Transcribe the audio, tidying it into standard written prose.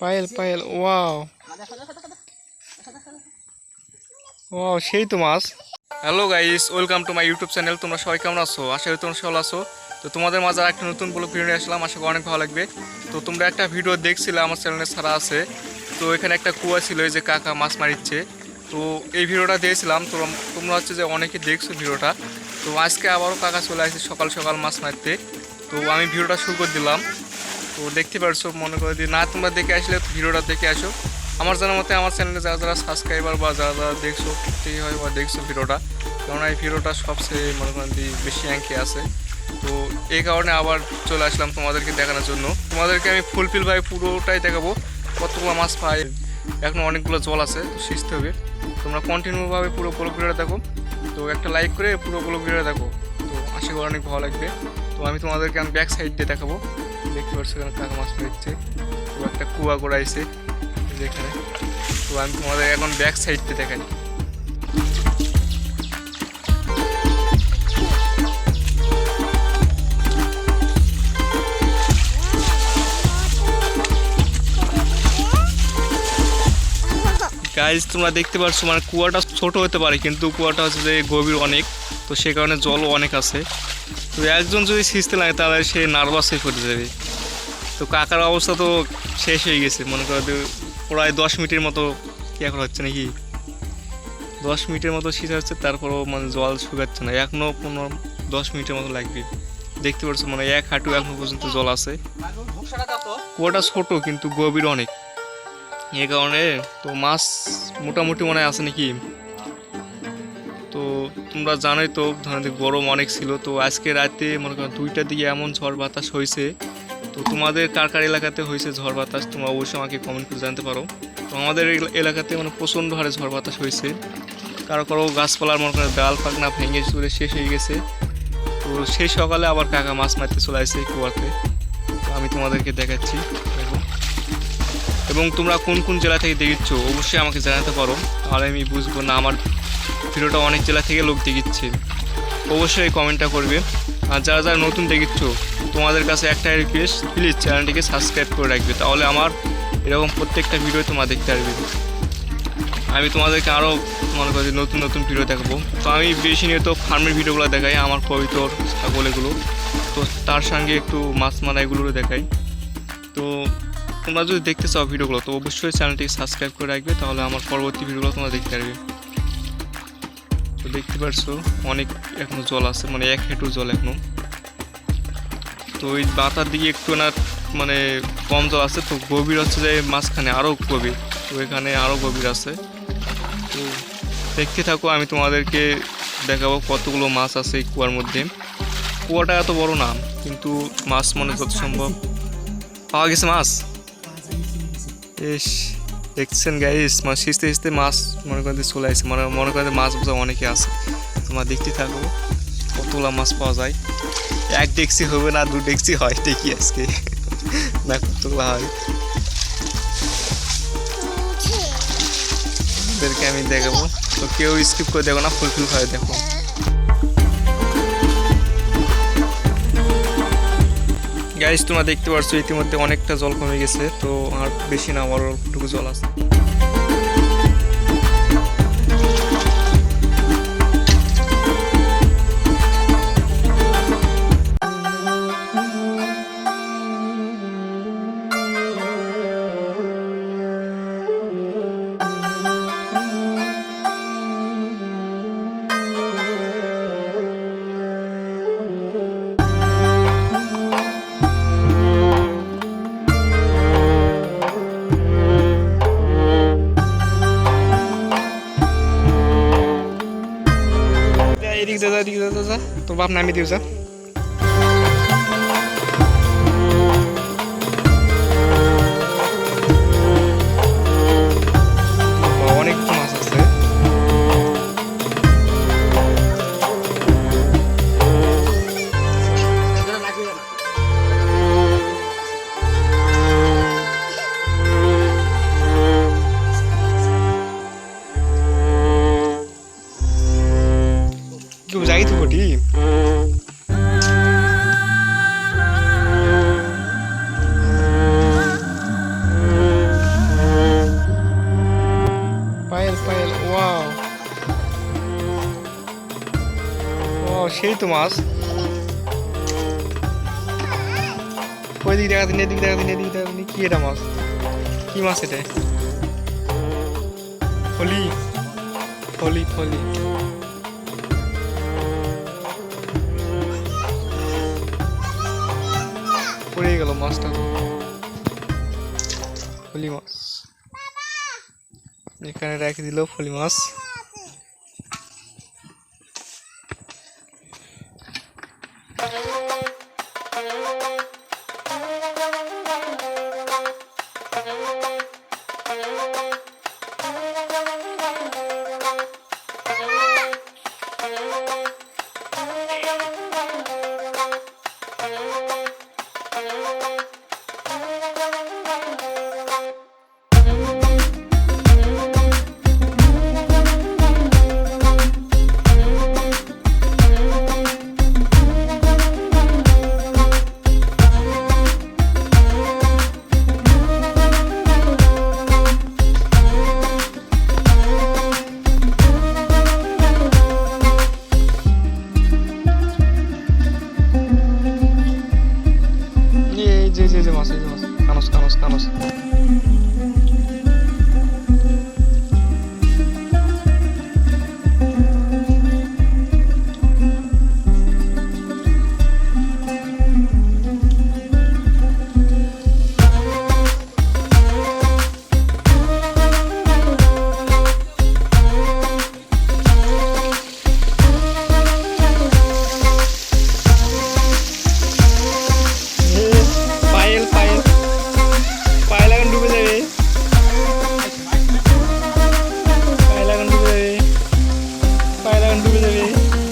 Payel Payel, wow wow, সেই তো মাছ। Hello guys, welcome to my YouTube channel. তোমরা সবাই কেমন আছো? আশা করি তোমরা সবাই আছো। তো তোমাদের মাঝে একটা নতুন ব্লগ ভিডিও নিয়ে আসলাম, আশা করি অনেক ভালো লাগবে। তো তোমরা একটা ভিডিও দেখছিলে আমার চ্যানেলে ছাড়া আছে। তো এখানে একটা কুয়া ছিল, এই যে কাকা মাছ মারিচ্ছে। তো এই ভিডিওটা দিয়েছিলাম, তো তোমরা হচ্ছে যে অনেকে দেখছো ভিডিওটা। তো আজকে আবারও কাকা চলে আসছে সকাল সকাল মাছ মারতে। তো আমি ভিডিওটা শুরু করে দিলাম। তো দেখতে পারছো, মনে করে যদি না তোমরা দেখে আসলে ভিডিওটা দেখে আসো। আমার জানার মতে আমার চ্যানেলে যারা যারা সাবস্ক্রাইবার বা যারা যারা দেখছো প্রত্যেকেই হয় বা দেখছো ভিডিওটা, কারণ এই ভিডিওটা সবচেয়ে মনে করেন বেশি অ্যাঙ্কে আছে। তো এই কারণে আবার চলে আসলাম তোমাদেরকে দেখানোর জন্য। তোমাদেরকে আমি ফুলফিলভাবে পুরোটাই দেখাবো কতগুলো মাছ পাই। এখন অনেকগুলো জল আছে, তো সিঁচতে হবে। তোমরা কন্টিনিউভাবে পুরো ব্লগ ভিডিওটা দেখো। তো একটা লাইক করে পুরো ব্লগ ভিডিওটা দেখো, তো আশা করি অনেক ভালো লাগবে। তো আমি তোমাদেরকে আমি ব্যাক সাইড দিয়ে দেখাবো। দেখতে পাচ্ছ এখানে কাকা মাছ পেয়েছে, তো একটা কুয়া করাইছে যেখানে। তো আমি তোমাদের এখন ব্যাক সাইডতে দেখাই। গাইজ তোমরা দেখতে পাচ্ছ, মানে কুয়াটা ছোট হতে পারে কিন্তু কুয়াটা হচ্ছে যে গভীর অনেক, তো সে কারণে জলও অনেক আছে। তো একজন যদি সিঁচতে লাগে তাহলে সে নার্ভাস হয়ে পড়ে যাবে। তো কাকার অবস্থা তো শেষ হয়ে গেছে, মনে করো প্রায় 10 মিনিটের মতো কি এখন হচ্ছে নাকি, 10 মিনিটের মতো সিঁচা হচ্ছে, তারপরও মানে জল শুকাচ্ছে না, এখনও 10 মিনিটের মতো লাগবে। দেখতে পাচ্ছ মানে এক হাঁটু এখনো পর্যন্ত জল আছে। কুয়াটা ছোট কিন্তু গভীর অনেক, এই কারণে তো মাছ মোটামুটি মনে হয় আছে নাকি। তো তোমরা জানোই তো ধরনের গরম অনেক ছিল, তো আজকে রাতে মনে করো 2টার দিকে এমন ঝড় বাতাস হয়েছে। তো তোমাদের কার কার এলাকাতে হয়েছে ঝড় বাতাস তোমরা অবশ্যই আমাকে কমেন্ট করে জানতে পারো। তো আমাদের এলাকাতে মানে প্রচণ্ড হারে ঝড় বাতাস হয়েছে, কারো কারো গাছপালার মনে করেন ডাল পাকনা ভেঙে চুরে শেষ হয়ে গেছে। তো সেই সকালে আবার কাকা মাছ মারতে চলে আসছে কুয়াতে। তো আমি তোমাদেরকে দেখাচ্ছি দেখো। এবং তোমরা কোন কোন জেলা থেকে দেখছো অবশ্যই আমাকে জানাতে পারো, তাহলে আমি বুঝবো না আমার ভিডিওটা অনেক জেলা থেকে লোক দেখিচ্ছে। অবশ্যই কমেন্টটা করবে। আর যারা যারা নতুন দেখিচ্ছো তোমাদের কাছে একটা রিকোয়েস্ট, প্লিজ চ্যানেলটিকে সাবস্ক্রাইব করে রাখবে, তাহলে আমার এরকম প্রত্যেকটা ভিডিও তোমরা দেখতে পারবে। আমি তোমাদেরকে আরও মনে করি নতুন নতুন ভিডিও দেখাবো। তো আমি বেশি নিয়ে তো ফার্মের ভিডিওগুলো দেখাই, আমার কবিতর ছাগল এগুলো, তো তার সঙ্গে একটু মাছ মারা এগুলো দেখাই। তো তোমরা যদি দেখতে চাও ভিডিওগুলো তো অবশ্যই চ্যানেলটিকে সাবস্ক্রাইব করে রাখবে, তাহলে আমার পরবর্তী ভিডিওগুলো তোমরা দেখতে পারবে। তো দেখতে পারছো অনেক এখনো জল আছে, মানে এক হাঁটু জল এখনো। তো ওই বাতার দিকে একটু না মানে কম জল আছে, তো গভীর হচ্ছে যে মাঝখানে আরও গভীর, তো এখানে আরও গভীর আছে। তো দেখতে থাকো, আমি তোমাদেরকে দেখাবো কতগুলো মাছ আছে এই কুয়ার মধ্যে। কুয়াটা এত বড় না কিন্তু মাছ মনে যত সম্ভব পাওয়া গেছে মাছ। এস দেখছেন গাইস, মাছ সিঁচতে সিঁচতে মাছ মনে করেন চলে আসছে, মনে করেন মাছ বোঝা অনেকে আছে। তোমরা দেখতে থাকো কতগুলো মাছ পাওয়া যায়। এক ডেকসি হবে না, 2 ডেকসি হয় ঠিকই আজকে না, কতগুলো হয় ওদেরকে আমি দেখাবো। তো কেউ স্কিপ করে দেখো না, ফুলফিলভাবে দেখো। গাইস তোমরা দেখতে পাচ্ছ ইতিমধ্যে অনেকটা জল কমে গেছে, তো আর বেশি না, আমার অল্পটুকু জল আছে। এদিকে যা, এদিকে যা, যা তোর বাপ নামিয়ে দিও যা। অনেক মাছ আছে। কেউ যাই তো কোটি সেই তো মাছ। ওই দিকে দেখা দিন, এদিকে দেখা দিন, এদিকে দেখা দিন। কি এটা মাছ? কি মাছ এটা? ফলি, ফলি, ফলি। পড়ে গেল মাছটা। ফলি মাছ এখানে রেখে দিল, ফলি মাছ। যে মাছ, এই যে মাছ, কানস কানস কানস। ডুবে যাবে।